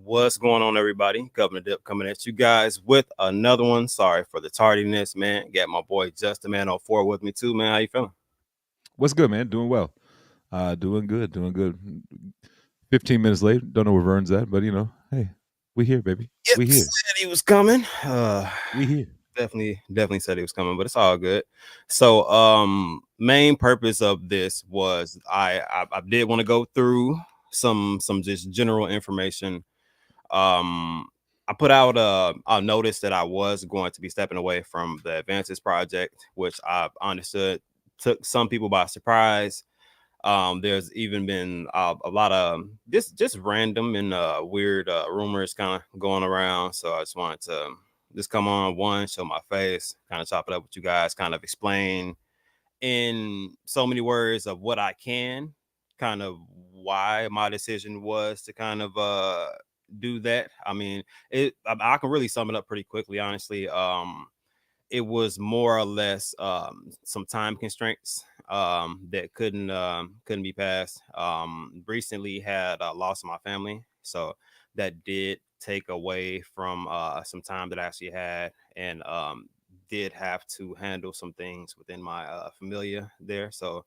What's going on, everybody? Governor Dip coming at you guys with another one. Sorry for the tardiness, man. Got my boy Justin Man on 4 with me too, man. How you feeling? What's good, man? Doing well. Doing good. Doing good. 15 minutes late. Don't know where Vern's at, but hey, we here, baby. Yep, We here. said he was coming. We here. Definitely said he was coming, but it's all good. So, main purpose of this was I did want to go through some just general information. Um, I put out a notice that I was going to be stepping away from the Advances project, which I understood took some people by surprise. There's even been a lot of just random and weird rumors kind of going around. So I just wanted to just come on, one, show my face, kind of chop it up with you guys, kind of explain in so many words of what I can, kind of why my decision was to kind of do that. I mean, I can really sum it up pretty quickly, honestly. It was more or less some time constraints that couldn't be passed. Recently had a loss of my family, so that did take away from some time that I actually had, and did have to handle some things within my familia there. So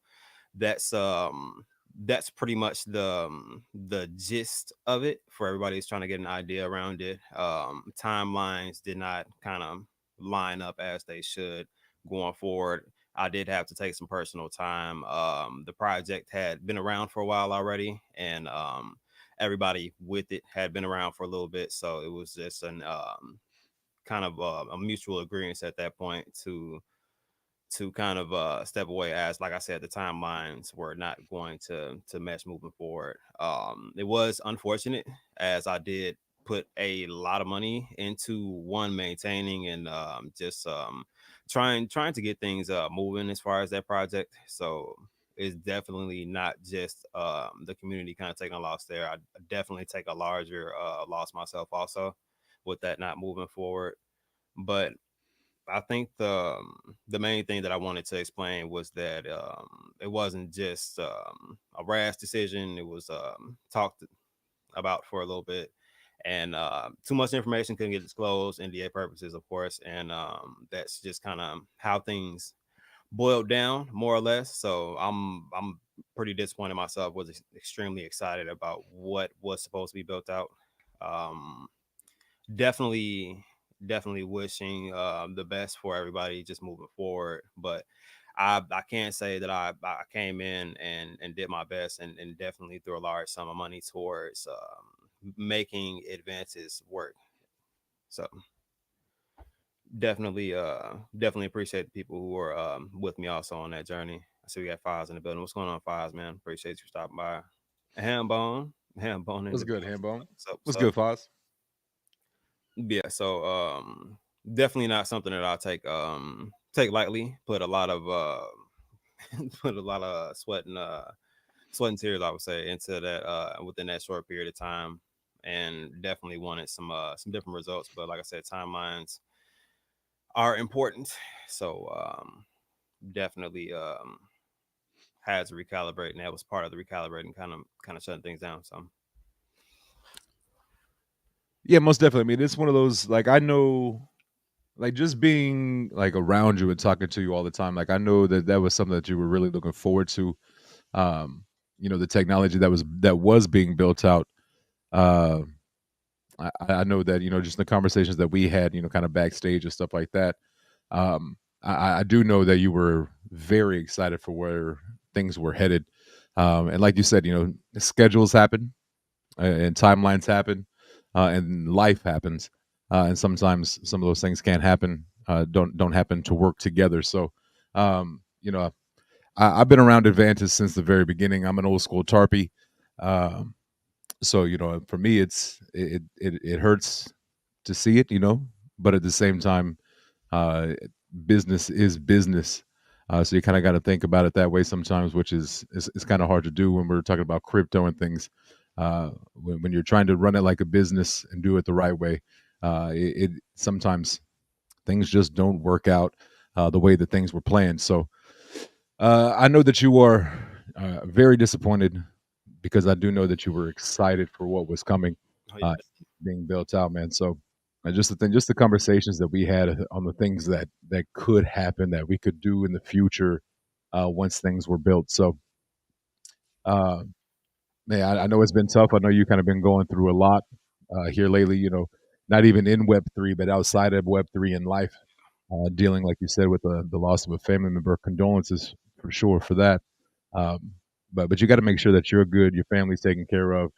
that's um that's pretty much the gist of it for everybody who's trying to get an idea around it. Timelines did not kind of line up as they should going forward. I did have to take some personal time. The project had been around for a while already, and everybody with it had been around for a little bit, so it was just an kind of a mutual agreement at that point to kind of step away, as like I said, the timelines were not going to mesh moving forward. It was unfortunate, as I did put a lot of money into one, maintaining and just trying to get things moving as far as that project. So it's definitely not just the community kind of taking a loss there. I definitely take a larger loss myself also with that not moving forward. But I think the main thing that I wanted to explain was that it wasn't just a rash decision. It was talked about for a little bit, and too much information couldn't get disclosed, NDA purposes, of course, and that's just kind of how things boiled down, more or less. So I'm pretty disappointed myself. Was extremely excited about what was supposed to be built out. Um, definitely wishing the best for everybody just moving forward, but I can't say that I came in and did my best, and definitely threw a large sum of money towards making Advances work. So definitely appreciate the people who are with me also on that journey. I see we got Files in the building. What's going on, Files, man? Appreciate you stopping by. Ham bone in What's the good, building. Hambone? What's What's up? good, Foz? Yeah, so definitely not something that I take lightly. Put a lot of put a lot of sweat and tears, I would say, into that within that short period of time, and definitely wanted some different results. But like I said, timelines are important. So definitely had to recalibrate, and that was part of the recalibrating, kind of shutting things down. So Yeah, most definitely. I mean, it's one of those, like, I know, like, just being like around you and talking to you all the time. Like, I know that that was something that you were really looking forward to. Um, the technology that was being built out. Uh, I know that just the conversations that we had, kind of backstage and stuff like that. I do know that you were very excited for where things were headed, and like you said, schedules happen, and timelines happen, and life happens, and sometimes some of those things can't happen, don't happen to work together. So, um, you know, I've been around Advantage since the very beginning. I'm an old school tarpy. Um, so for me, it hurts to see it, but at the same time, uh, business is business. So you kind of got to think about it that way sometimes, which is kind of hard to do when we're talking about crypto and things. When you're trying to run it like a business and do it the right way, it sometimes things just don't work out the way that things were planned. So I know that you are very disappointed, because I do know that you were excited for what was coming. oh Uh, yeah, being built out, man. So just the thing, just the conversations that we had on the things that could happen, that we could do in the future once things were built. So, uh, man, I know it's been tough. I know you kind of been going through a lot here lately. Not even in Web3, but outside of Web3 in life, dealing, like you said, with the loss of a family member. Condolences for sure for that. Um, but you got to make sure that you're good, your family's taken care of,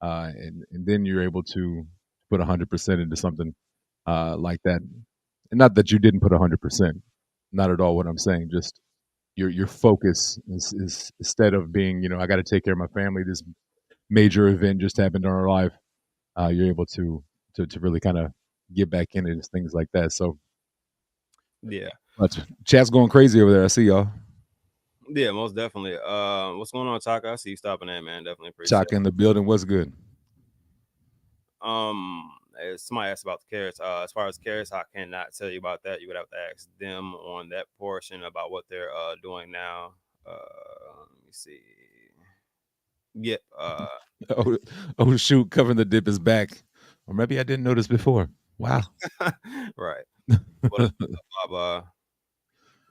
and then you're able to put 100% into something like that. And not that you didn't put 100%, not at all. What I'm saying, just your focus is instead of being, I got to take care of my family. This major event just happened in our life. You're able to really kind of get back into things like that. So, Yeah. but chat's going crazy over there. I see y'all. Yeah, most definitely. What's going on, Taka? I see you stopping in, man. Definitely appreciate Chaka in the building. What's good? Somebody asked about the carrots. As far as carrots, I cannot tell you about that. You would have to ask them on that portion about what they're doing now. Let me see. Yep. Oh, oh shoot! Covering the dip is back, or maybe I didn't notice before. Wow. Right. What up, Bob?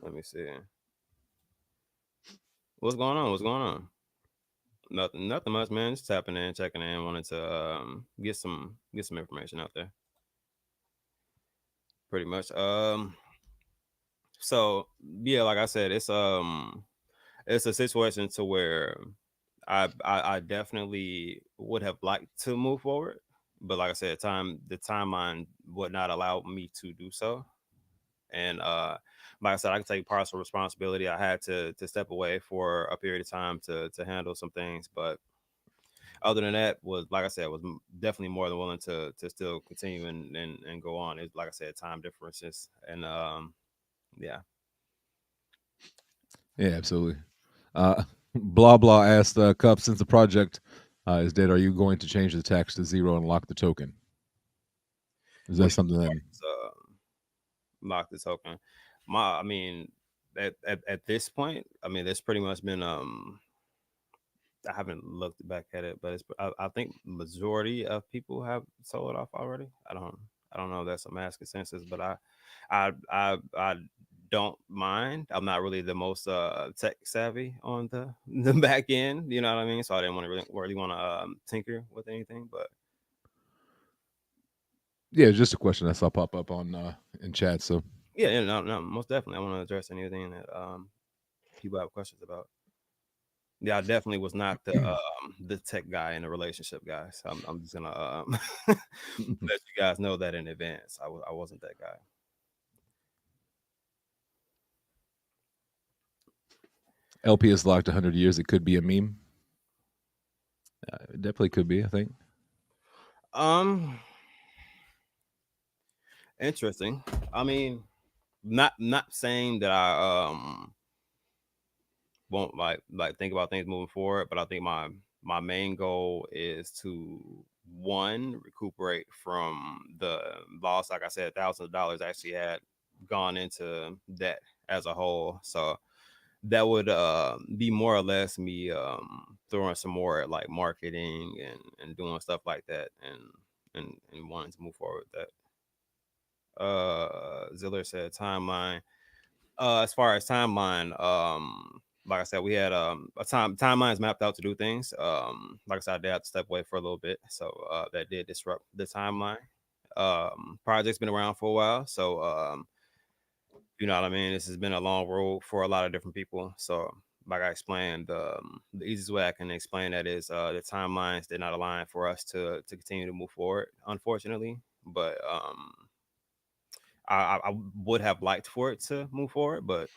Let me see. What's going on? What's going on? Nothing much, man. Just tapping in, checking in. Wanted to get some information out there. Pretty much. So yeah, like I said, it's a situation to where I definitely would have liked to move forward, but like I said, the timeline would not allow me to do so. And like I said, I can take partial responsibility. I had to step away for a period of time to handle some things, but other than that, was like I said, was definitely more than willing to still continue and go on. It's like I said, time differences and yeah. Yeah, absolutely. Blah blah asked Cup, since the project is dead, are you going to change the tax to zero and lock the token? Is that Which something that? lock the token. I mean, at this point, I mean, there's pretty much been I haven't looked back at it, but I think majority of people have sold off already. I don't know if that's a mass consensus, but I don't mind. I'm not really the most tech savvy on the back end, you know what I mean? So I didn't want to really want to tinker with anything, but Yeah, it's just a question I saw pop up on in chat. So yeah, no, most definitely I want to address anything that people have questions about. Yeah, I definitely was not the tech guy and the relationship guy. So I'm just gonna let you guys know that in advance. I wasn't that guy. LP is locked 100 years. It could be a meme. It definitely could be. I think. Um, Interesting. I mean, not saying that I won't like think about things moving forward, but I think my main goal is to one recuperate from the loss. Like I said, thousands of dollars actually had gone into debt as a whole. So that would be more or less me throwing some more at like marketing and doing stuff like that and wanting to move forward with that. Ziller said timeline. As far as timeline, like I said, we had a timelines mapped out to do things. Like I said, I did have to step away for a little bit, so that did disrupt the timeline. Project's been around for a while, so you know what I mean. This has been a long road for a lot of different people. So, like I explained, the easiest way I can explain that is the timelines did not align for us to continue to move forward, unfortunately. But I would have liked for it to move forward, but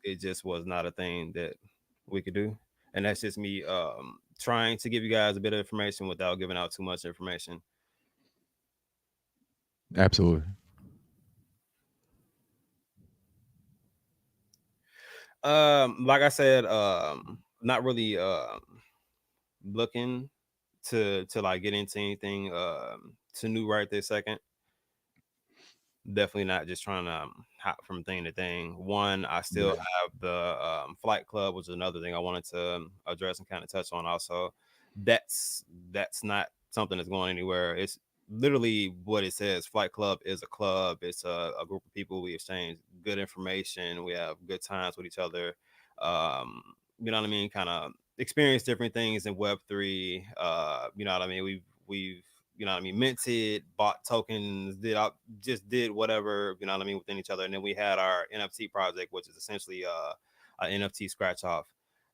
it just was not a thing that we could do. And that's just me trying to give you guys a bit of information without giving out too much information. Absolutely. Like I said, not really looking to like get into anything to new right this second. Definitely not just trying to hop from thing to thing. One, I still have the flight club, which is another thing I wanted to address and kind of touch on. Also, that's not something that's going anywhere. It's literally what it says. Flight Club is a club. It's a group of people. We exchange good information. We have good times with each other. Um, you know what I mean? Kind of experience different things in Web3. You know what I mean? We've you know what I mean, minted, bought tokens, just did whatever, you know what I mean, within each other. And then we had our NFT project, which is essentially an NFT scratch off.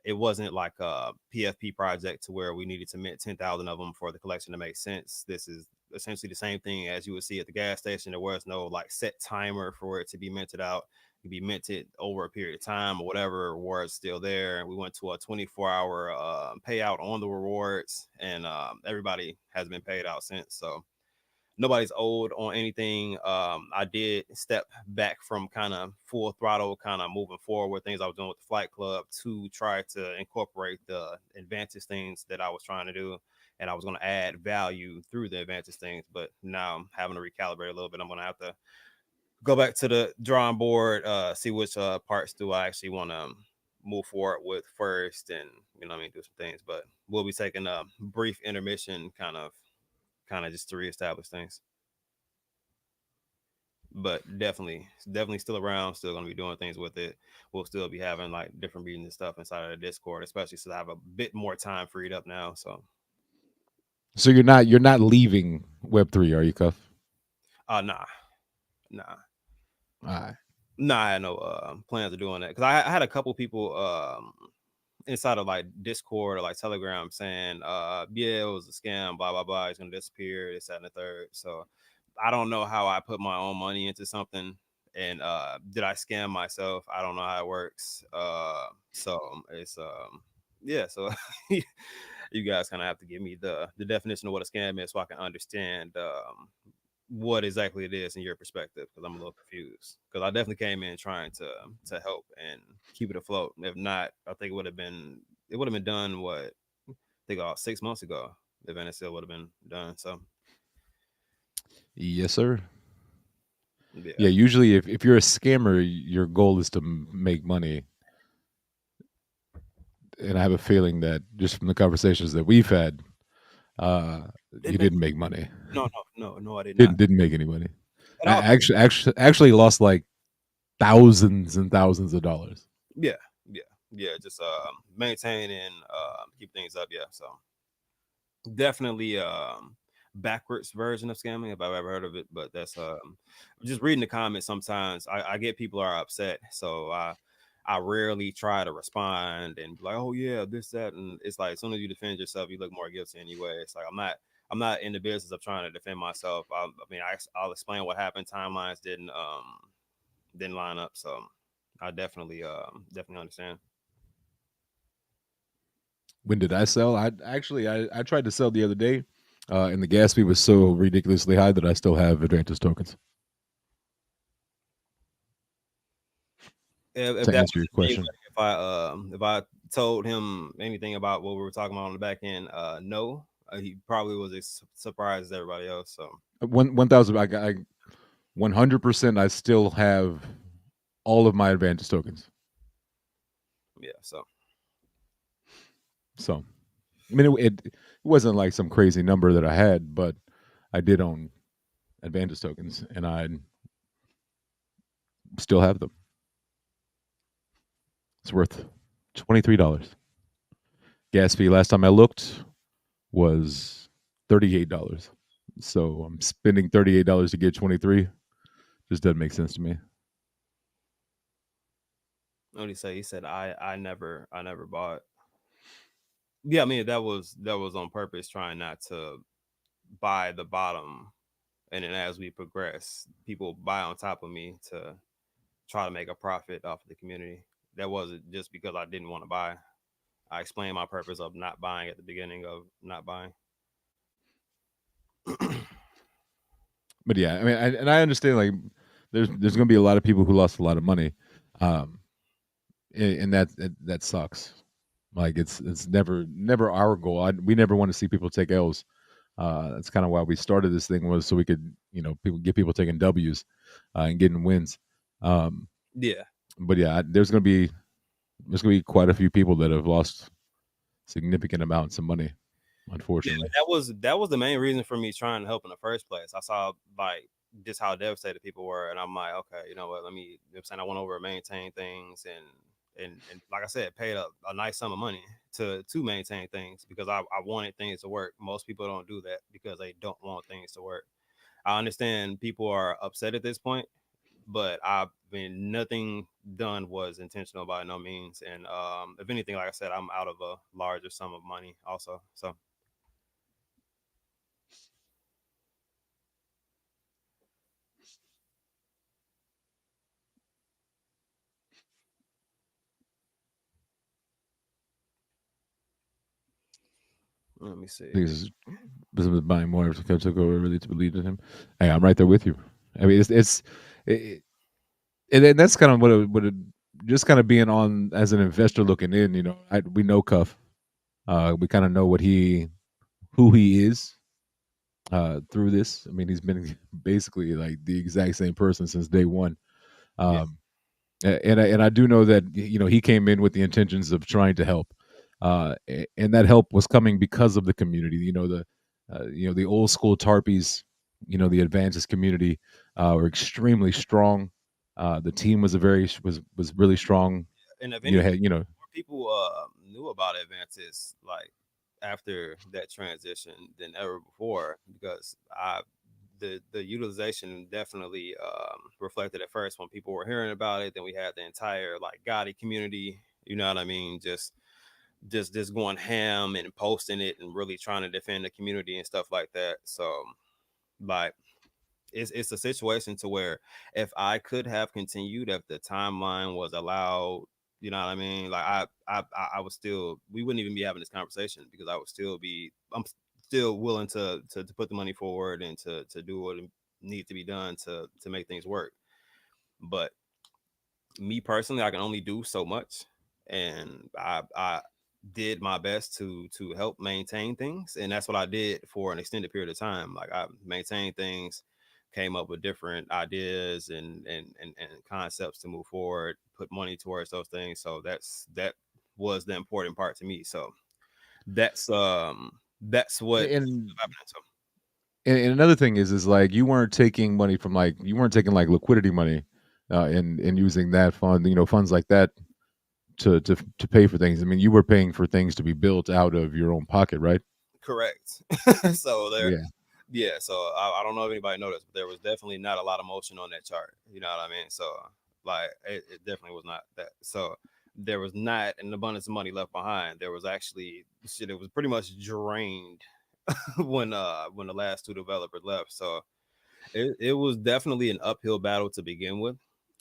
It wasn't like a PFP project to where we needed to mint 10,000 of them for the collection to make sense. This is essentially the same thing as you would see at the gas station. There was no like set timer for it to be minted out. It could be minted over a period of time or whatever. Rewards still there. We went to a 24-hour payout on the rewards, and everybody has been paid out since. So nobody's owed on anything. I did step back from kind of full throttle, kind of moving forward with things I was doing with the Flight Club to try to incorporate the advantage things that I was trying to do. And I was going to add value through the advantage things, but now I'm having to recalibrate a little bit. I'm going to have to go back to the drawing board, see which parts do I actually want to move forward with first, and you know what I mean, do some things. But we'll be taking a brief intermission, kind of just to reestablish things. But definitely still around, still gonna be doing things with it. We'll still be having like different meetings and stuff inside of the Discord, especially since I have a bit more time freed up now. So So you're not leaving Web3, are you, Cuff? nah, nah. All right. Nah, I had no plans of doing that because I had a couple people inside of like Discord or like Telegram saying, yeah, it was a scam, blah blah blah, it's gonna disappear, this, that, and the third. So I don't know how I put my own money into something, and did I scam myself? I don't know how it works. So it's yeah, so you guys kind of have to give me the definition of what a scam is so I can understand what exactly it is in your perspective, because I'm a little confused, because I definitely came in trying to help and keep it afloat. If not, I think it would have been done what I think about 6 months ago. The event still would have been done. So Yes, sir. yeah, Yeah, usually if you're a scammer, your goal is to make money. And I have a feeling that just from the conversations that we've had, you didn't make didn't make money. no, I did not. Didn't make any money. And I I'll actually lost like thousands and thousands of dollars. yeah, yeah, just maintain and keep things up. Yeah, so definitely backwards version of scamming if I've ever heard of it. But that's just reading the comments. Sometimes I get people are upset, so I rarely try to respond and be like, oh yeah, this, that, and it's like as soon as you defend yourself, you look more guilty anyway. It's like I'm not in the business of trying to defend myself. I mean, I'll explain what happened. Timelines didn't line up, so I definitely understand. When did I sell? I tried to sell the other day, and the gas fee was so ridiculously high that I still have Advantage tokens. If To that answer was your the case, question, like, if I told him anything about what we were talking about on the back end, no, he probably was as surprised as everybody else. So 1,000. I got 100%. I still have all of my Advantage tokens. yeah, so So, I mean, it wasn't like some crazy number that I had, but I did own Advantage tokens, and I still have them. It's worth $23. Gas fee last time I looked was $38. So I'm spending $38 to get 23. Just doesn't make sense to me. what did he say? He said I never bought. Yeah, I mean that was on purpose, trying not to buy the bottom, and then as we progress, people buy on top of me to try to make a profit off of the community. That wasn't just because I didn't want to buy. I explained my purpose of not buying at the beginning of not buying. But yeah, I mean, I understand like there's going to be a lot of people who lost a lot of money, um, and that sucks. Like it's never our goal. We never want to see people take L's. That's kind of why we started this thing, was so we could people taking W's and getting wins. Um, Yeah, but yeah, there's gonna be quite a few people that have lost significant amounts of money. Yeah, unfortunately. that was the main reason for me trying to help in the first place. I saw like just how devastated people were, and I'm like, okay, you know what? Let me. You know what I'm saying, I went over and maintain things, and like I said, paid a nice sum of money to maintain things because I wanted things to work. Most people don't do that because they don't want things to work. I understand people are upset at this point, but I mean nothing done was intentional by no means. And if anything, like I said, I'm out of a larger sum of money also. So let me see. Because this was buying more if Kev took over really to believe in him. Hey, I'm right there with you. I mean, it, and that's kind of what it just kind of being on as an investor looking in. You know, we know Cuff. We kind of know who he is through this. I mean, he's been basically like the exact same person since day one. Yeah, Um, and I do know that he came in with the intentions of trying to help, and that help was coming because of the community. The old school Tarpies, the Advances community were extremely strong. The team was really strong. and if You anything, had more people knew about advances like after that transition than ever before because I the utilization definitely reflected at first when people were hearing about it. Then we had the entire like Gotti community. You know what I mean? Just going ham and posting it and really trying to defend the community and stuff like that. So like it's a situation to where if I could have continued, if the timeline was allowed, you know what I mean? Like I would still, we wouldn't even be having this conversation because I would still be, I'm still willing to put the money forward and to do what needs to be done to make things work. But me personally, I can only do so much, and I did my best to help maintain things, and that's what I did for an extended period of time. Like I maintained things, came up with different ideas and concepts to move forward, put money towards those things. So that was the important part to me. So that's what and happening. So and another thing is like you weren't taking money from like you weren't taking like liquidity money, and using that fund, funds like that to pay for things. I mean, you were paying for things to be built out of your own pocket, right? correct. So there, Yeah. yeah, so I don't know if anybody noticed, but there was definitely not a lot of motion on that chart. You know what I mean? So like it definitely was not that. So there was not an abundance of money left behind. There was actually shit. It was pretty much drained when the last two developers left. So it was definitely an uphill battle to begin with.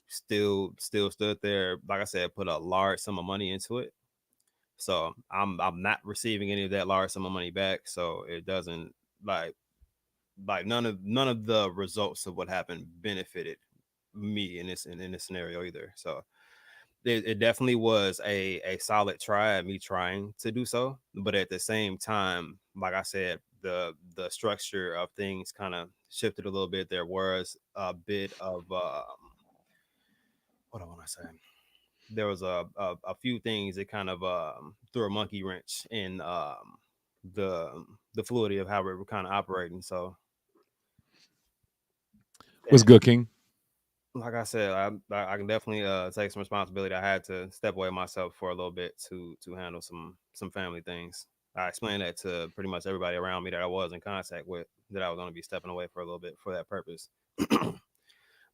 Still stood there. Like I said, put a large sum of money into it. So I'm not receiving any of that large sum of money back. So it doesn't like none of the results of what happened benefited me in this scenario either. So it definitely was a solid try at me trying to do so, but at the same time, like I said, the structure of things kind of shifted a little bit. There was a bit of what I want to say. There was a few things that kind of threw a monkey wrench in the fluidity of how we were kind of operating. So What's good, King? like I said, I can definitely take some responsibility. I had to step away myself for a little bit to handle some family things. I explained that to pretty much everybody around me that I was in contact with, that I was going to be stepping away for a little bit for that purpose.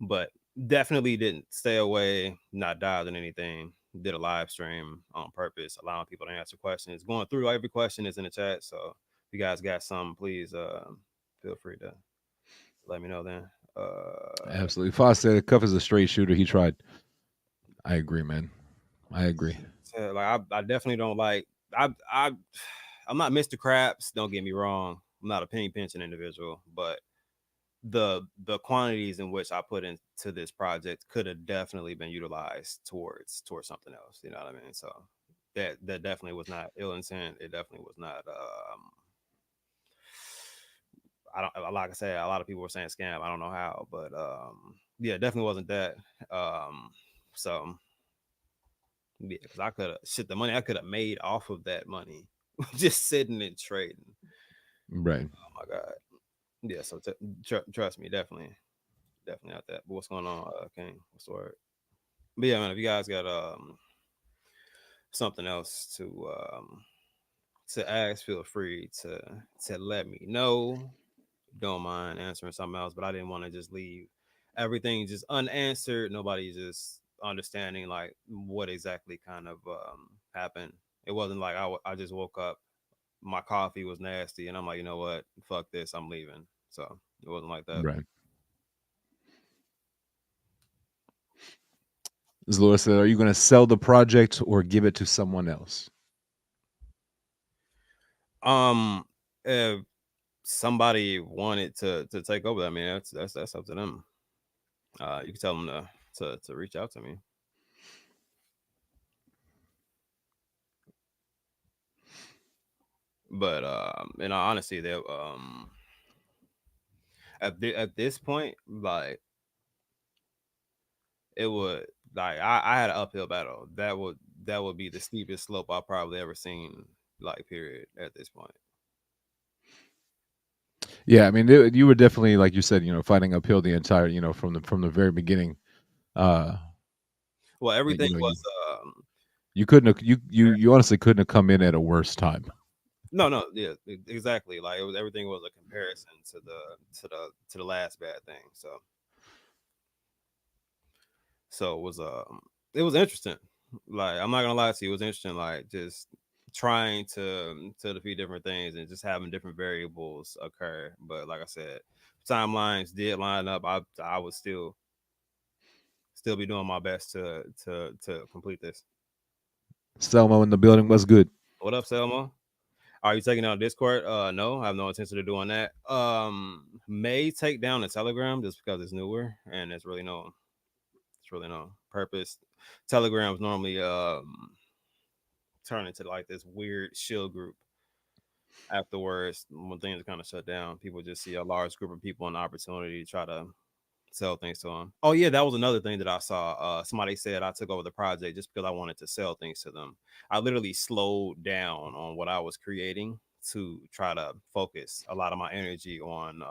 But definitely didn't stay away, not dialed in anything. Did a live stream on purpose, allowing people to answer questions. Going through every question is in the chat. So if you guys got some, please feel free to let me know then. Absolutely. Foss said Cuff is a straight shooter. He tried. I agree, man. I agree. So, like I definitely don't like I I'm not Mr. Craps, don't get me wrong. I'm not a penny pinching individual, but the quantities in which I put into this project could have definitely been utilized towards something else. You know what I mean? So that definitely was not ill intent. It definitely was not I don't like I said, a lot of people were saying scam. I don't know how, but yeah, definitely wasn't that. Um so yeah, because I could have shit the money I could have made off of that money just sitting and trading. Right. Oh my god. Yeah. So trust me, definitely not that. But what's going on, King? What's the word? But yeah, man, if you guys got something else to ask, feel free to let me know. Don't mind answering something else, but I didn't want to just leave everything just unanswered. Nobody just understanding like what exactly kind of happened. It wasn't like I just woke up, my coffee was nasty, and I'm like, you know what, fuck this, I'm leaving. So it wasn't like that. Right. As Laura said, are you going to sell the project or give it to someone else? If somebody wanted to take over, I mean, that's up to them. You can tell them to reach out to me. But in all honesty, they at this point, like it would like I had an uphill battle. That would be the steepest slope I've probably ever seen. Like period at this point. Yeah, I mean, you were definitely, like you said, fighting uphill the entire, from the very beginning. Uh, Well, and everything was you couldn't have, you honestly couldn't have come in at a worse time. no, yeah, exactly. Like it was everything was a comparison to the last bad thing. So it was interesting. Like I'm not gonna lie to you, it was interesting. Like just trying to defeat different things and just having different variables occur. But like I said, timelines did line up. I would still be doing my best to complete this. Selma in the building was good. What up, Selma? Are you taking down Discord? No, I have no intention of doing that. May take down the Telegram just because it's newer and it's really no purpose. Telegrams normally turn into like this weird shield group afterwards when things kind of shut down. People just see a large group of people an opportunity to try to sell things to them. Oh yeah, that was another thing that I saw. Somebody said I took over the project just because I wanted to sell things to them. I literally slowed down on what I was creating to try to focus a lot of my energy on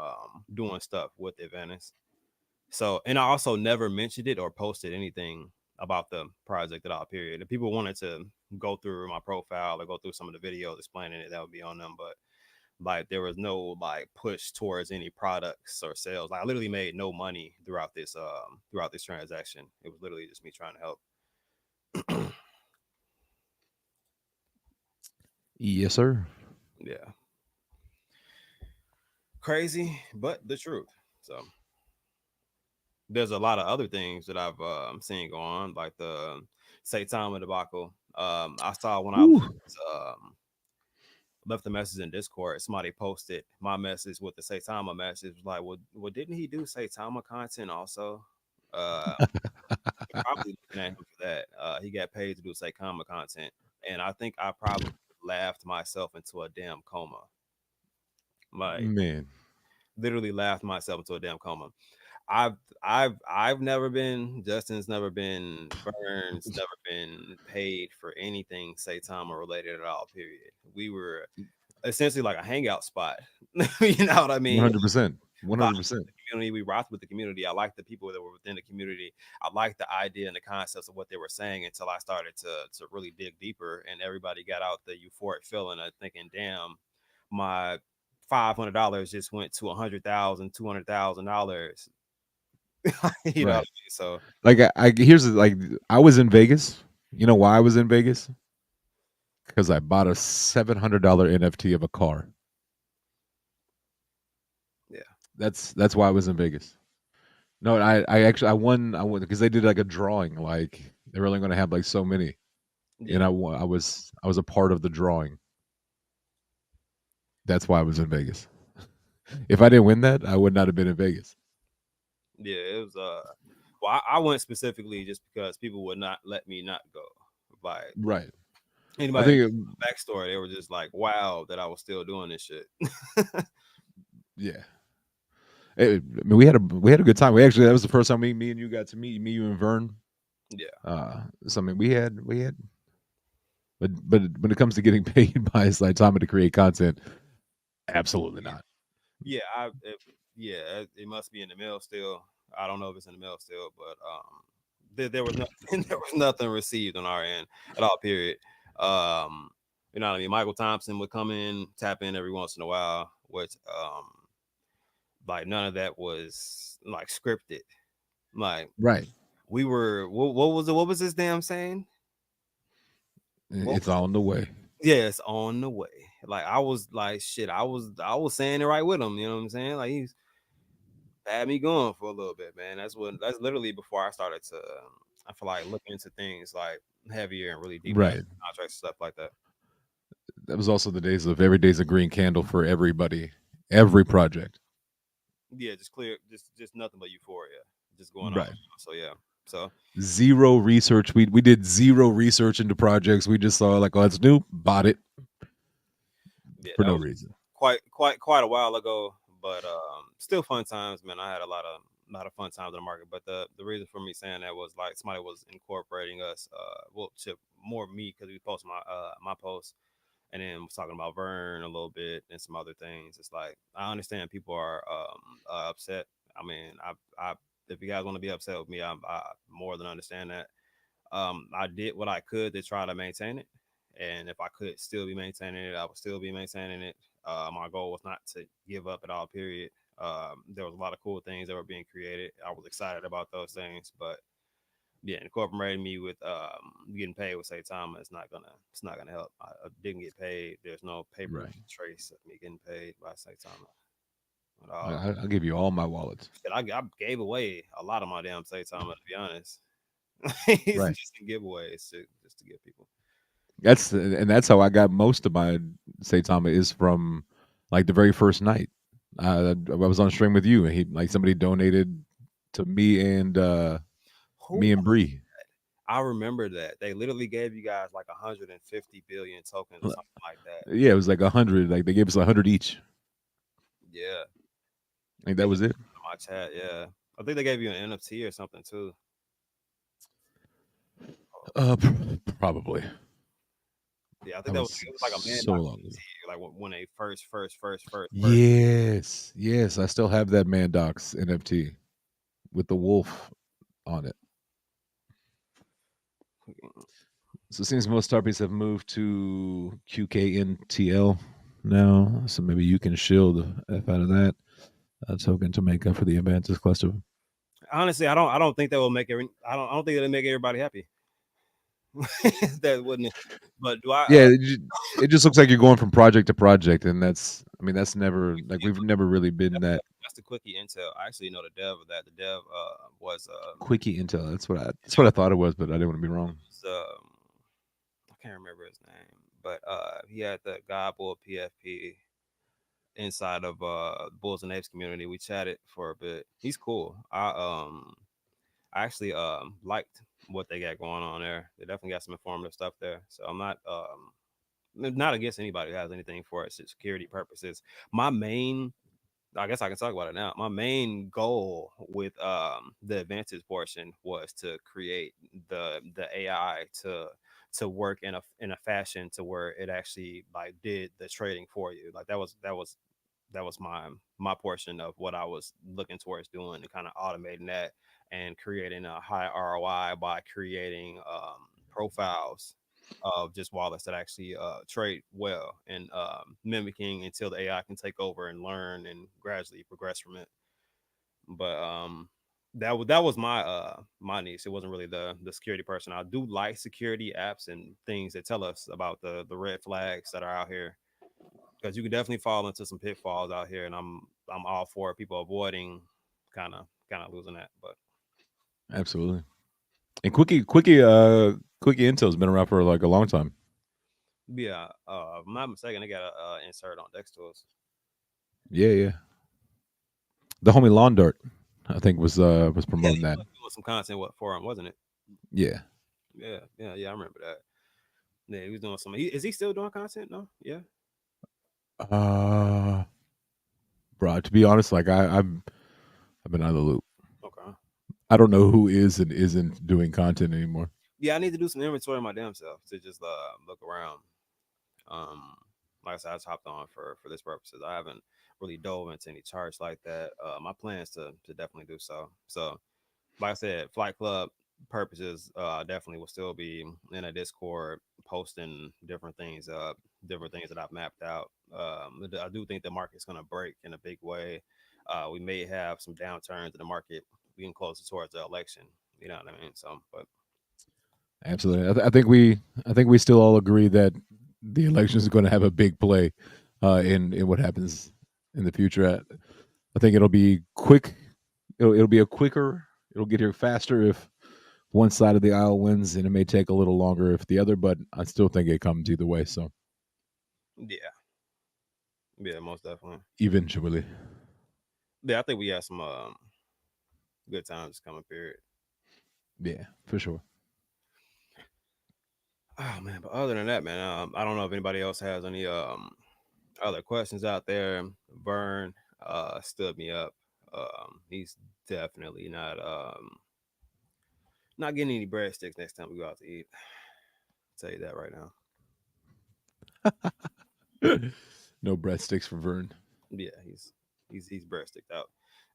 doing stuff with Advantage. So, and I also never mentioned it or posted anything about the project at all. Period. If people wanted to go through my profile or go through some of the videos explaining it, that would be on them. But like there was no like push towards any products or sales. Like, I literally made no money throughout this transaction. It was literally just me trying to help. Yes, sir. Yeah, crazy, but the truth. So there's a lot of other things that I've seen go on, like the Saitama debacle. I saw when I Woo. left the message in Discord, somebody posted my message with the Saitama message. Was like, well, didn't he do Saitama content also? Uh, Probably looking at him for that. He got paid to do Saitama content, and I think I probably laughed myself into a damn coma. Like Man. literally laughed myself into a damn coma. I've never been, Justin's never been, Burns never been paid for anything Saitama related at all. Period. We were essentially like a hangout spot. You know what I mean? 100%. Vibe 100%. with the community. We rocked with the community. I liked the people that were within the community. I liked the idea and the concepts of what they were saying until I started to really dig deeper, and everybody got out the euphoric feeling of thinking, "Damn, my $500 just went to $100,000, $200,000." You know what I Right. mean? So Like here's like I was in Vegas. You know why I was in Vegas? Because I bought a $700 NFT of a car. yeah, That's why I was in Vegas. No, I actually I won because they did like a drawing. Like they were only going to have like so many, and yeah, I was a part of the drawing. That's why I was in Vegas. If I didn't win that, I would not have been in Vegas. yeah. It was well, I went specifically just because people would not let me not go. Like Right. I anybody that think, knew my backstory, they were just like, "Wow, that I was still doing this shit." yeah. I mean, we had a good time. We actually that was the first time me and you got to meet me, you and Vern. Yeah, So I mean, we had But when it comes to getting paid by Saitama to create content, absolutely not. Yeah, yeah, it must be in the mail still. I don't know if it's in the mail still, but there was nothing there was nothing received on our end at all. Period. Um, you know what I mean? Michael Thompson would come in, tap in every once in a while, which like none of that was like scripted. Like Right. we were, what was this damn saying? What It's was it? on the way. Yeah, it's on the way. Like I was like shit. I was saying it right with him. You know what I'm saying? Like he's had me going for a little bit, man. That's literally before I started to I feel like look into things like heavier and really deep Right. contracts stuff like that. That was also the days of every day's a green candle for everybody, every project. Yeah, just clear, just nothing but euphoria, just going on. Right. So yeah, so Zero research. We did zero research into projects. We just saw like, oh, it's new, bought it yeah, for that no was reason. quite a while ago, but still fun times, man. I had a lot of fun times in the market, but the reason for me saying that was like somebody was incorporating us, well, to more me because we post my post and then was talking about Vern a little bit and some other things. It's like I understand people are upset. I mean, I if you guys want to be upset with me, I more than understand that. I did what I could to try to maintain it, and if I could still be maintaining it, I would still be maintaining it. My goal was not to give up at all. Period. There was a lot of cool things that were being created. I was excited about those things, but yeah, incorporating me with getting paid with Saitama, it's not gonna help. I didn't get paid. There's no paper Right. trace of me getting paid by Saitama at I, all. I'll give you all my wallets. I gave away a lot of my damn Saitama, to be honest. It's Right. just in giveaways just to give people. That's how I got most of my Saitama is from like the very first night. I was on stream with you, and he like somebody donated to me Who and Bree. I remember that they literally gave you guys like 150 billion tokens or something like that. Yeah, it was like 100. Like they gave us 100 each. Yeah, Like yeah. that was it. My chat. Yeah, I think they gave you an NFT or something too. Probably. Yeah, I think That that was was it was like a man so doc long ago. NFT, like when they first. Yes, yes, I still have that Mandox NFT with the wolf on it. So it seems most Tarpies have moved to QKNTL now. So maybe you can shield the F out of that token to make up for the Advances cluster. Honestly, I don't think that will make I don't think it'll make everybody happy. That wouldn't. But do I? Yeah, it just looks like you're going from project to project, and that's never like we've never really been that That's the quickie intel. I actually know the dev of that. The dev was quickie intel. That's what I thought it was, but I didn't want to be wrong. I can't remember his name, but he had the God Bull PFP inside of Bulls and Apes community. We chatted for a bit. He's cool. I actually liked what they got going on there. They definitely got some informative stuff there. So I'm not against anybody who has anything for it security purposes. My main, I guess I can talk about it now. My main goal with the advances portion was to create the AI to work in a fashion to where it actually like did the trading for you. Like that was my portion of what I was looking towards doing and kind of automating that and creating a high ROI by creating profiles of just wallets that actually trade well and mimicking until the AI can take over and learn and gradually progress from it. But that was my niche. It wasn't really the security person. I do like security apps and things that tell us about the red flags that are out here because you could definitely fall into some pitfalls out here, and I'm all for people avoiding kind of losing that. But Absolutely. And quickie intel's been around for like a long time. yeah, if I'm not mistaken, they got a insert on Dex tools. Yeah, yeah. The homie Lawn Dart, I think was Yeah, promoting he that. was doing some content what for him, wasn't it? Yeah. Yeah. I remember that. Yeah, he was doing some. Is he still doing content? No. Yeah. Uh, bro. To be honest, like I've been out of the loop. Okay. I don't know who is and isn't doing content anymore. Yeah, I need to do some inventory of my damn self to just look around. Like I said, I just hopped on for this purposes. I haven't really dove into any charts like that. My plan is to definitely do so. So, like I said, Flight Club purposes, definitely will still be in a Discord posting different things that I've mapped out. I do think the market's going to break in a big way. We may have some downturns in the market getting closer towards the election. You know what I mean? So, but Absolutely. I think we still all agree that the election is going to have a big play in what happens in the future. I think it'll be quick. It'll be a quicker. It'll get here faster if one side of the aisle wins, and it may take a little longer if the other. But I still think it comes either way. So yeah, yeah, most definitely. eventually, Yeah, I think we have some good times coming. Period. yeah, for sure. Oh man, but other than that, man, I don't know if anybody else has any other questions out there. Vern stood me up. He's definitely not getting any breadsticks next time we go out to eat. I'll tell you that right now. No breadsticks for Vern. Yeah, he's breadsticked out.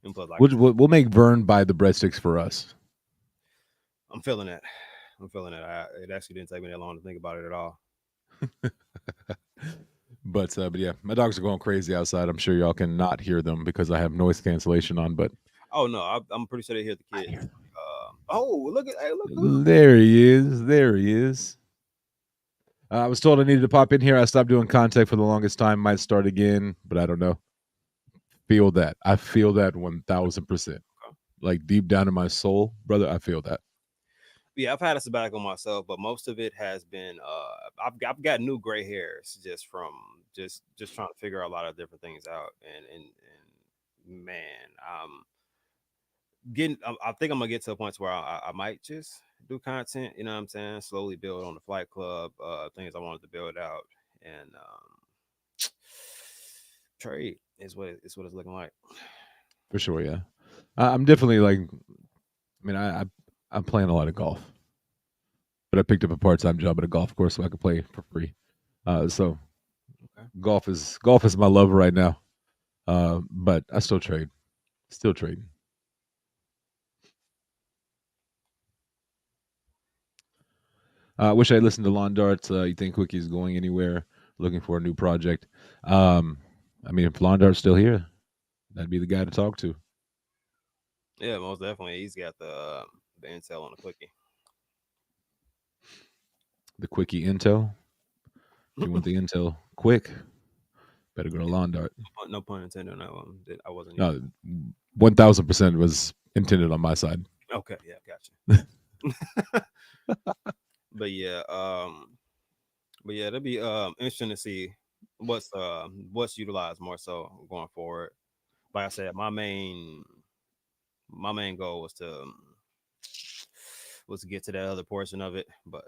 And plus, like I said, We'll make Vern buy the breadsticks for us. I'm feeling that. I'm feeling it. It actually didn't take me that long to think about it at all. But yeah, my dogs are going crazy outside. I'm sure y'all can not hear them because I have noise cancellation on. But Oh no, I'm pretty sure they hear the I kids. hear them. Oh, look at hey, look who. There he is. There he is. I was told I needed to pop in here. I stopped doing contact for the longest time. Might start again, but I don't know. Feel that. I feel that 1000%. Like deep down in my soul, brother, I feel that. Yeah, I've had a sabbatical myself, but most of it has been I've got new gray hairs just from just trying to figure a lot of different things out and man, I think I'm gonna get to a point where I might just do content, you know what I'm saying? Slowly build on the flight club, things I wanted to build out and trade is what it's looking like. For sure, yeah. I'm definitely like, I mean, I'm playing a lot of golf, but I picked up a part time job at a golf course so I could play for free. So Okay. golf is my love right now. But I still trade, still trading. I wish I listened to Lawn Darts. You think Quickie's going anywhere? Looking for a new project. Um, I mean, if Lawn Dart's still here, that'd be the guy to talk to. Yeah, most definitely. He's got the intel on the quickie. The Quickie Intel. If you want the Intel quick, better go to Lawn Dart. No pun intended on that one. I wasn't No, 1000% was intended on my side. okay. Yeah, gotcha. But yeah, it'll be interesting to see what's utilized more so going forward. Like I said, my main goal was to get to that other portion of it, but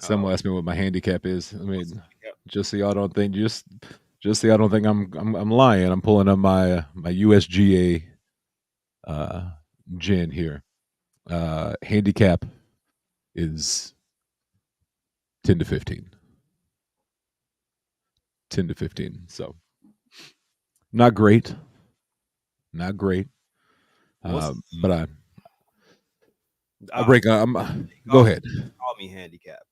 Someone um, asked me what my handicap is. I what's mean, yeah, just so y'all don't think, just so y'all don't think I'm lying. I'm pulling up my USGA gin here. Handicap is 10 to 15. 10 to 15. So not great. Not great. what's But I uh, break. they Go call, ahead. call me handicapped.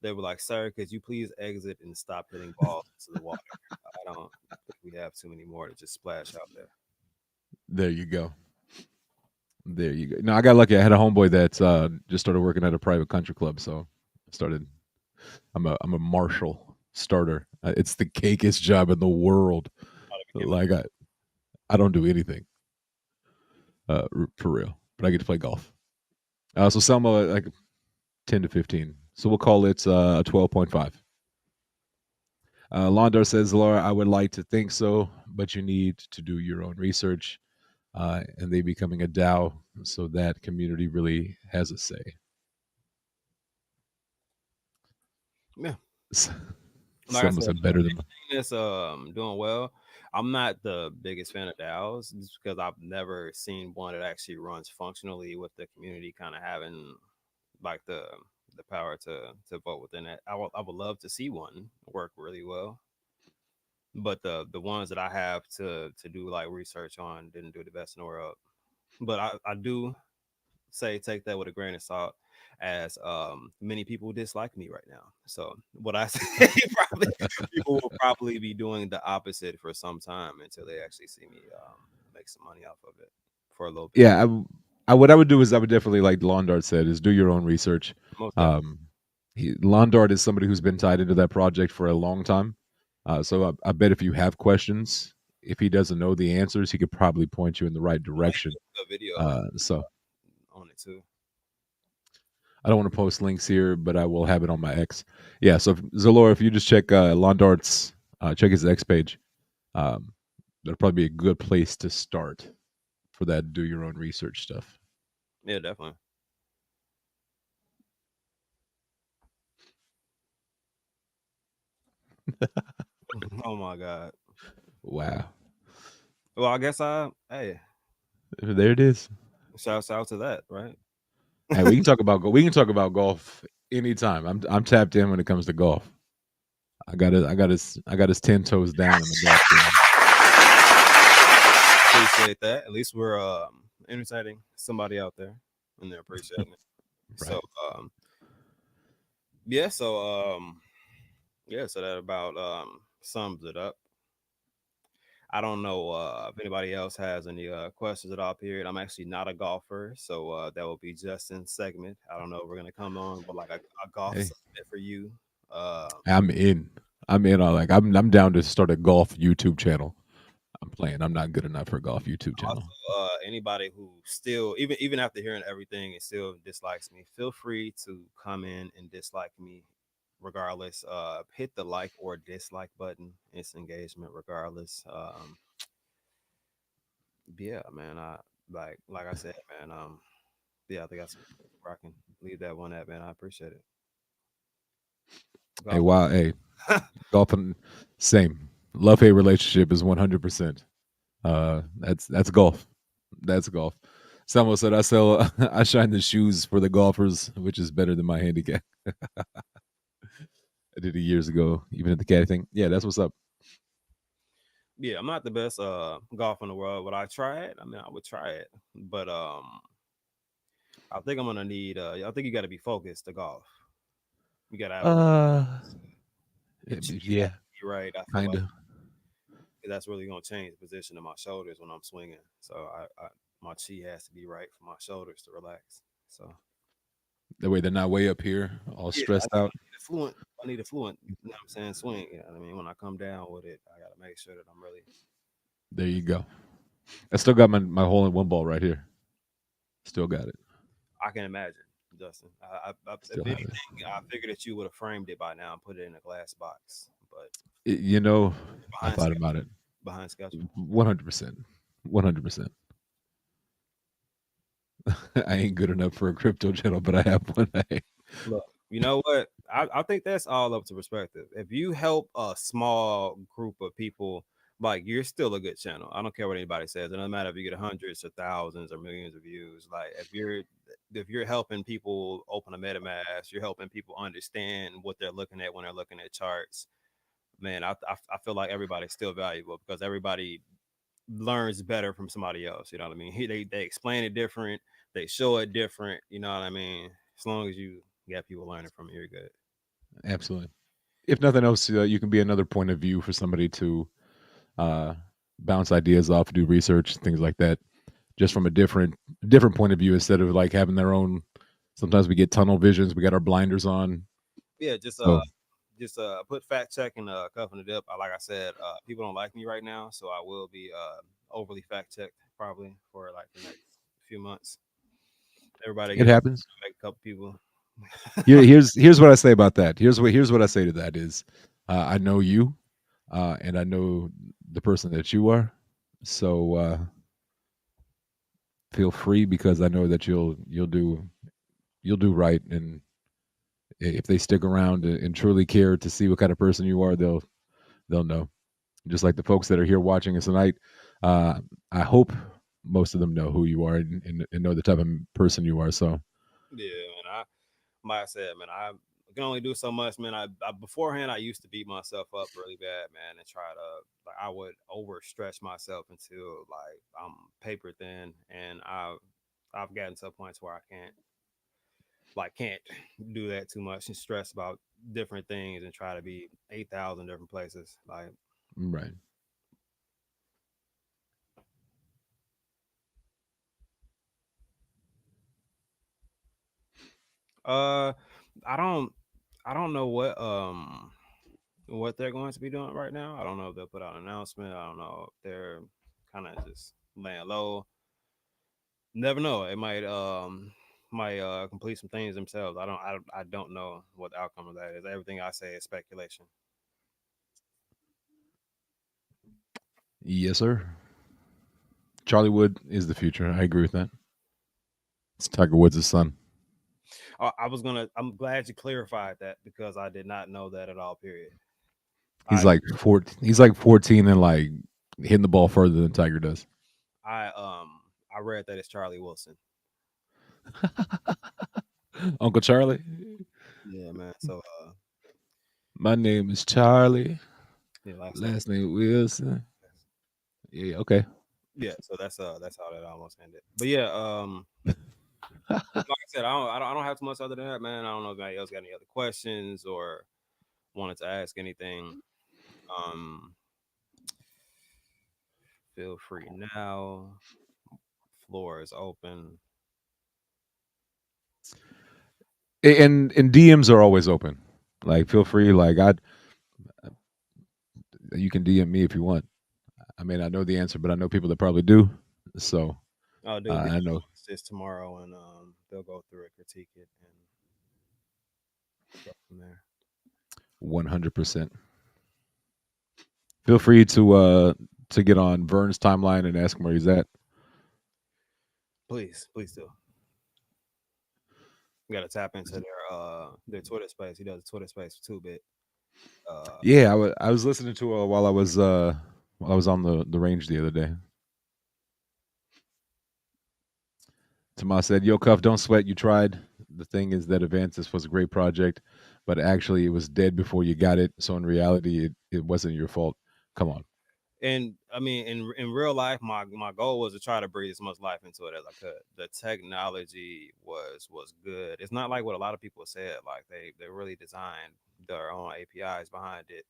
They were like, "Sir, could you please exit and stop hitting balls into the water? I don't think we have too many more to just splash out there." There you go. There you go. No, I got lucky. I had a homeboy that just started working at a private country club, so I started. I'm a marshal starter. It's the cakeest job in the world. How to became Like I don't do anything for real, but I get to play golf. So Selma like 10 to 15. So we'll call it 12.5. Londar says, Laura, I would like to think so, but you need to do your own research. And they becoming a DAO, so that community really has a say. yeah. Like I Some said, said better than it's doing well. I'm not the biggest fan of DAOs just because I've never seen one that actually runs functionally with the community kind of having like the power to vote within that. I would love to see one work really well, but the ones that I have to do like research on didn't do the best in the world. But I do say take that with a grain of salt, as many people dislike me right now. So what I say, probably people will probably be doing the opposite for some time until they actually see me make some money off of it for a little bit. Yeah, what I would do is I would definitely, like Lawn Dart said, is do your own research. Most definitely. Um, Lawn Dart is somebody who's been tied into that project for a long time. So I bet if you have questions, if he doesn't know the answers, he could probably point you in the right direction. A video So on it too. I don't want to post links here, but I will have it on my X. Yeah, so Zalora, if you just check Lawn Dart's, check his X page, um, that'll probably be a good place to start for that do your own research stuff. Yeah, definitely. Oh my god. Wow. Well, I guess hey, There it is. shouts out to that, right? Hey, we can talk about golf anytime. I'm tapped in when it comes to golf. I got his 10 toes down in the golf game. Appreciate that. At least we're entertaining somebody out there and they're appreciating it. Right. So yeah, so so that about sums it up. I don't know if anybody else has any questions at all. Period. I'm actually not a golfer, so that will be Justin's segment. I don't know if we're gonna come on, but like a golf Hey, segment for you. I'm in. I'm in on, like, I'm down to start a golf YouTube channel. I'm playing. I'm not good enough for a golf YouTube Also, channel. anybody who still, even after hearing everything, and still dislikes me, feel free to come in and dislike me, regardless. Hit the like or dislike button. It's engagement, regardless. Yeah, man. Like I said, man. Yeah, I think that's where I can leave that one at, man. I appreciate it. Hey, Golf. wow. Hey, golf and same love hate relationship is 100%. That's golf. That's golf. Someone said I sell I shine the shoes for the golfers, which is better than my handicap. I did it years ago, even at the caddy thing. Yeah, that's what's up. Yeah, I'm not the best golfer in the world. Would I try it? I mean, I would try it, but I think I'm gonna need. I think you got to be focused to golf. You got to have Uh, your chi has yeah, to be right. I feel kind like of. 'cause that's really gonna change the position of my shoulders when I'm swinging. So I my chi has to be right for my shoulders to relax. So That way they're not way up here, all yeah, stressed out. need a fluent. I need a fluent. You know what I'm saying? Swing. You know what I mean? When I come down with it, I got to make sure that I'm really. There you go. I still got my hole in one ball right here. Still got it. I can imagine, Justin. If Still have anything, it. I figured that you would have framed it by now and put it in a glass box, but You know, I behind thought schedule. about it. Behind schedule. 100%. 100%. I ain't good enough for a crypto channel, but I have one. Look, you know what? I think that's all up to perspective. If you help a small group of people, like you're still a good channel. I don't care what anybody says. It doesn't matter if you get hundreds or thousands or millions of views. Like if you're helping people open a MetaMask, you're helping people understand what they're looking at when they're looking at charts. Man, I feel like everybody's still valuable because everybody learns better from somebody else. You know what I mean? They explain it different, they show it different. You know what I mean? As long as you got people learning from it, you're good. Absolutely. If nothing else, you can be another point of view for somebody to uh, bounce ideas off, do research, things like that, just from a different point of view instead of like having their own. Sometimes we get tunnel visions. We got our blinders on. Yeah, So just put fact check and cuffing it up. Like I said, people don't like me right now, so I will be overly fact checked probably for like the next few months. Everybody it get happens. like a couple people. Here's what I say about that. Here's what I say to that is, I know you, and I know the person that you are. So feel free because I know that you'll do right, and if they stick around and truly care to see what kind of person you are, they'll know. Just like the folks that are here watching us tonight, uh, I hope most of them know who you are and know the type of person you are. So Yeah, man. like I said, man, I can only do so much, man. I beforehand I used to beat myself up really bad, man, and try to like I would overstretch myself until like I'm paper thin, and I've gotten to a point where I can't do that too much and stress about different things and try to be 8,000 different places. Like, Right. uh, I don't I don't know what they're going to be doing right now. I don't know if they'll put out an announcement. I don't know if they're kind of just laying low. Never know. It might complete some things themselves. I don't know what the outcome of that is. Everything I say is speculation. Yes, sir. Charlie Wood is the future. I agree with that. It's Tiger Woods' son. I'm glad you clarified that because I did not know that at all. Period. He's I like 14. He's like 14 and like hitting the ball further than Tiger does. I I read that it's Charlie Wilson. Uncle Charlie. Yeah, man. So My name is Charlie. yeah, last name. Last name Wilson. Yeah. Okay. Yeah, so that's how that almost ended. But yeah, like I said, I don't have too much other than that, man. I don't know if anybody else got any other questions or wanted to ask anything. Um, feel free now. Floor is open. And DMs are always open. Like, feel free. Like, you can DM me if you want. I mean, I know the answer, but I know people that probably do. So Oh, dude, be I know this tomorrow, and they'll go through it, critique it, and go from there. 100%. Feel free to get on Vern's timeline and ask him where he's at. Please do. You got to tap into their Twitter space. He does a Twitter space for 2-bit. Yeah, I was listening to while I was on the range the other day. Tomas said, "Yo, Cuff, don't sweat. You tried. The thing is that Avantis was a great project, but actually it was dead before you got it. So in reality, it wasn't your fault. Come on." And I mean, in real life, my goal was to try to breathe as much life into it as I could. The technology was good. It's not like what a lot of people said. Like they really designed their own APIs behind it.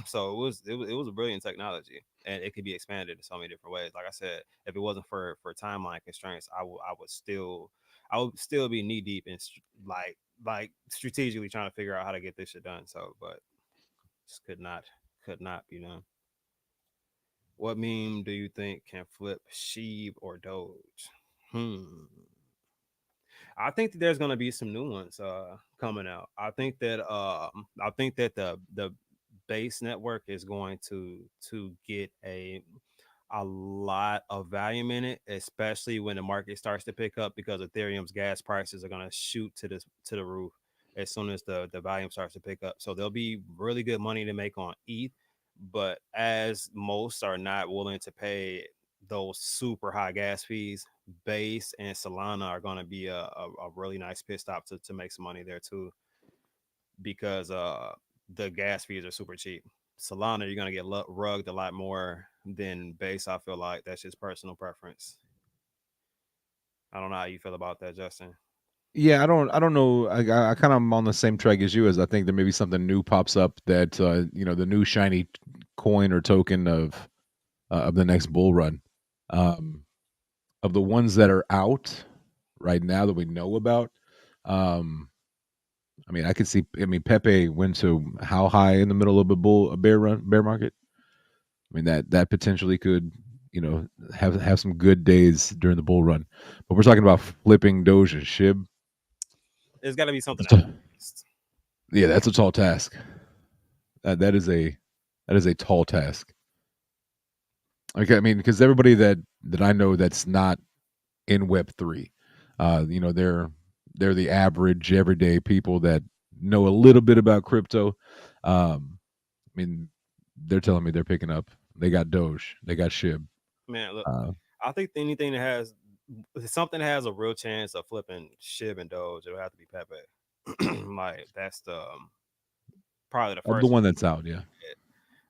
So it was a brilliant technology, and it could be expanded in so many different ways. Like I said, if it wasn't for timeline constraints, I would still be knee deep in like strategically trying to figure out how to get this shit done. So, but just could not be done. What meme do you think can flip Sheeb or Doge? Hmm. I think that there's gonna be some new ones coming out. I think that the base network is going to get a lot of volume in it, especially when the market starts to pick up because Ethereum's gas prices are gonna shoot to the roof as soon as the volume starts to pick up. So there'll be really good money to make on ETH, but as most are not willing to pay those super high gas fees, Base and Solana are going to be a really nice pit stop to make some money there too, because the gas fees are super cheap. Solana, you're going to get rugged a lot more than Base. I feel like that's just personal preference. I don't know how you feel about that, Justin. Yeah, I don't know. I kind of am on the same track as you. As I think there maybe something new pops up that the new shiny coin or token of the next bull run. Um, of the ones that are out right now that we know about, um, I mean, I could see. I mean, Pepe went to how high in the middle of a bear market. I mean, that potentially could have some good days during the bull run. But we're talking about flipping Doge and Shib. There's got to be something So- else. yeah, that's a tall task. That is a tall task. Okay, I mean, because everybody that I know that's not in Web3, they're the average everyday people that know a little bit about crypto. I mean, they're telling me they're picking up. They got Doge, they got Shib. Man, look, Uh, I think anything that has something that has a real chance of flipping Shib and Doge, it'll have to be Pepe. Like that's the probably the The first one that's out, yeah.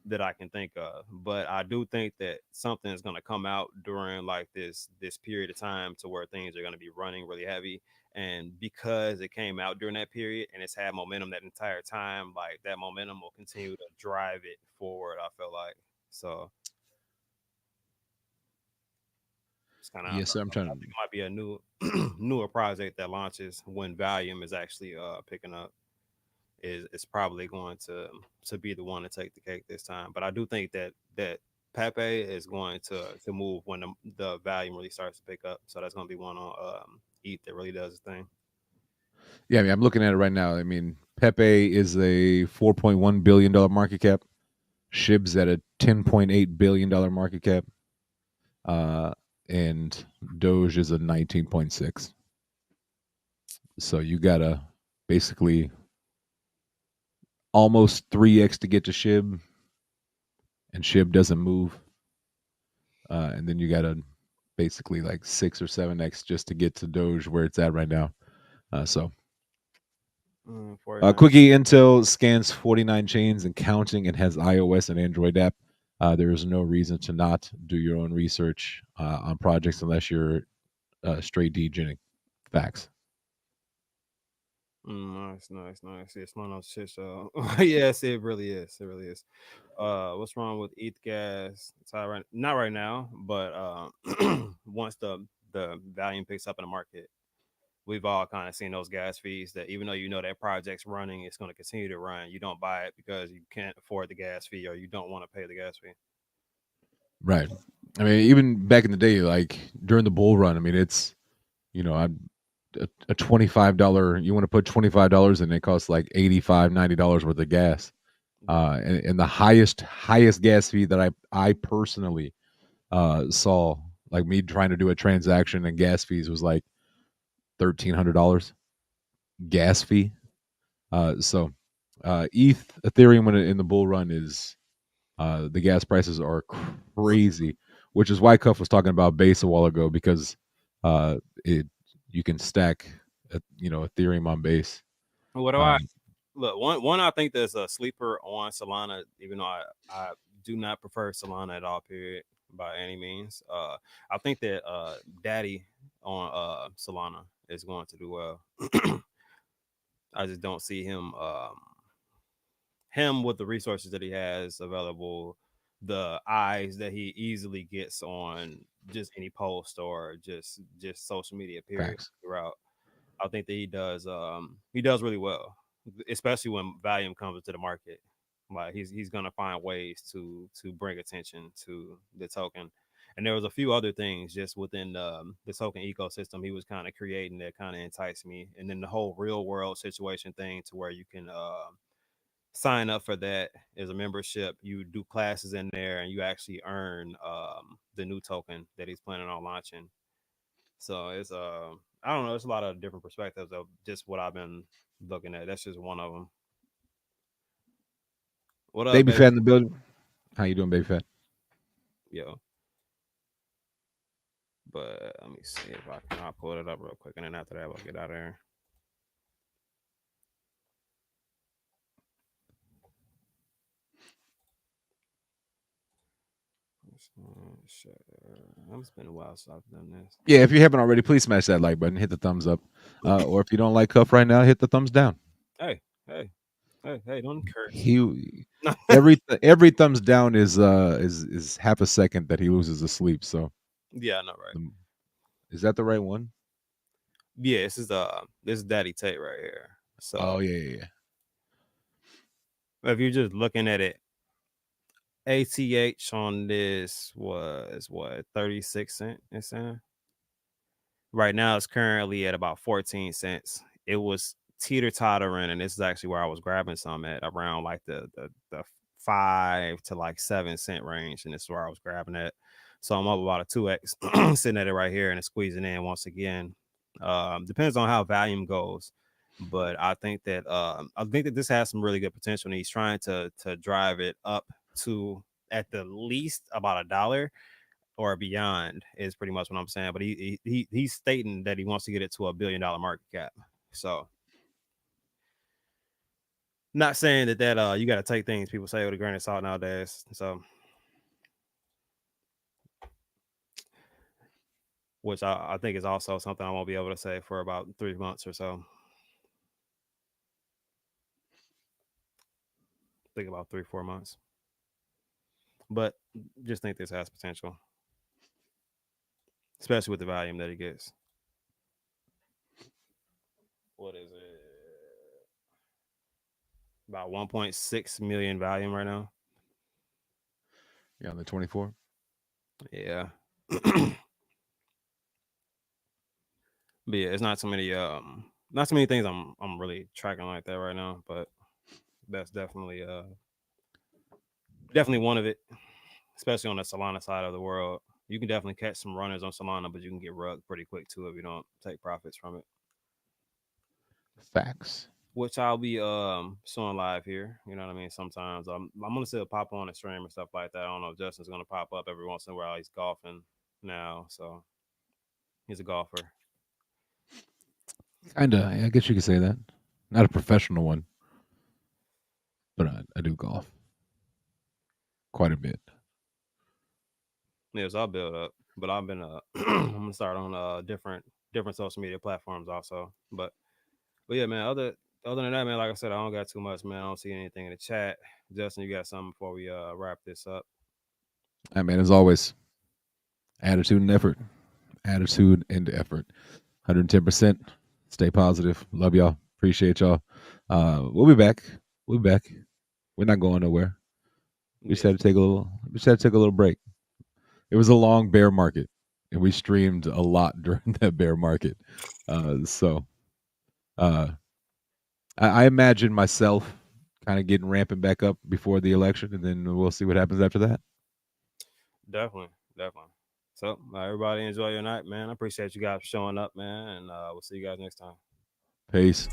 that I can think of. But I do think that something is going to come out during like this period of time to where things are going to be running really heavy. And because it came out during that period and it's had momentum that entire time, like that momentum will continue to drive it forward. I feel like so. It's kind of I Yes, sir. I'm trying think to. it might be a new newer project that launches when volume is actually picking up. Is probably going to be the one to take the cake this time. But I do think that Pepe is going to move when the volume really starts to pick up. So that's going to be one on ETH that really does the thing. Yeah, I mean, I'm looking at it right now. I mean, Pepe is a $4.1 billion market cap. Shib's at a $10.8 billion market cap. Uh, and Doge is a 19.6. So you gotta basically almost 3x to get to Shib, and Shib doesn't move. And then you gotta basically like 6 or 7x just to get to Doge where it's at right now. So 49. Quickie Intel scans 49 chains and counting and has iOS and Android app. There is no reason to not do your own research on projects unless you're straight degening. Facts. Nice. It's one of those shit. So yes, it really is. It really is. What's wrong with ETH gas? It's all right, not right now, but once the volume picks up in the market, we've all kind of seen those gas fees that even though you know that project's running, it's going to continue to run. You don't buy it because you can't afford the gas fee or you don't want to pay the gas fee. Right. I mean, even back in the day, like during the bull run, I mean, it's, I a $25, you want to put $25 in, it costs like $85, $90 worth of gas. And the highest gas fee that I personally saw, like me trying to do a transaction and gas fees, was like $1,300 gas fee. Ethereum in the bull run is the gas prices are crazy, which is why Cuff was talking about base a while ago, because it you can stack Ethereum on base. What do I Um, look? One I think there's a sleeper on Solana, even though I do not prefer Solana at all. Period, by any means. I think that Daddy on Solana is going to do well. I just don't see him with the resources that he has available, the eyes that he easily gets on just any post or just social media period Facts. throughout. I think that he does really well, especially when volume comes into the market. Like he's gonna find ways to bring attention to the token. And there was a few other things just within the token ecosystem he was kind of creating that kind of enticed me. And then the whole real world situation thing to where you can sign up for that as a membership. You do classes in there, and you actually earn the new token that he's planning on launching. So it's I don't know. It's a lot of different perspectives of just what I've been looking at. That's just one of them. What up, Baby baby? Fat in the building. How you doing, Baby Fat? Yo, but let me see if I can. I'll pull it up real quick, and then after that, we'll get out of there. It's been a while since I've done this. Yeah, if you haven't already, please smash that like button, hit the thumbs up, or if you don't like Cuff right now, hit the thumbs down. Hey, hey, hey! Don't encourage. He every thumbs down is half a second that he loses a sleep. So Yeah, I know, right? is that the right one? Yeah, this is Daddy Tate right here. So Oh yeah. if you're just looking at it, ATH on this was what 36 cents. It's saying right now it's currently at about 14 cents. It was teeter tottering, and this is actually where I was grabbing some at around like the 5 to like 7 cent range, and this is where I was grabbing it. So I'm up about a 2x, sitting at it right here, and it's squeezing in once again. Depends on how volume goes, but I think that this has some really good potential, and he's trying to drive it up to at the least about $1 or beyond is pretty much what I'm saying. But he's stating that he wants to get it to $1 billion market cap. So Not saying that you got to take things people say with a grain of salt nowadays. So, which I think is also something I won't be able to say for about 3 months or so. Think about 3-4 months. But just think this has potential, especially with the volume that it gets. What is it? About 1.6 million volume right now. Yeah, on the 24. Yeah. But yeah, it's not so many things I'm really tracking like that right now, but that's definitely one of it, especially on the Solana side of the world. You can definitely catch some runners on Solana, but you can get rugged pretty quick too if you don't take profits from it. Facts. Which I'll be showing live here. You know what I mean? Sometimes I'm gonna still pop on a stream and stuff like that. I don't know if Justin's gonna pop up every once in a while. He's golfing now, so he's a golfer. Kinda. I guess you could say that. Not a professional one, but I do golf quite a bit. Yeah, so I'll build up, but I've been I'm gonna start on different social media platforms also. But yeah, man. Other than that, man, like I said, I don't got too much, man. I don't see anything in the chat. Justin, you got something before we wrap this up? Hey, man, as always, attitude and effort. Attitude and effort. 110%. Stay positive. Love y'all. Appreciate y'all. We'll be back. We're not going nowhere. We just had to take a little break. It was a long bear market, and we streamed a lot during that bear market. So I imagine myself kind of getting ramping back up before the election, and then we'll see what happens after that. Definitely. So everybody enjoy your night, man. I appreciate you guys showing up, man, and we'll see you guys next time. Peace.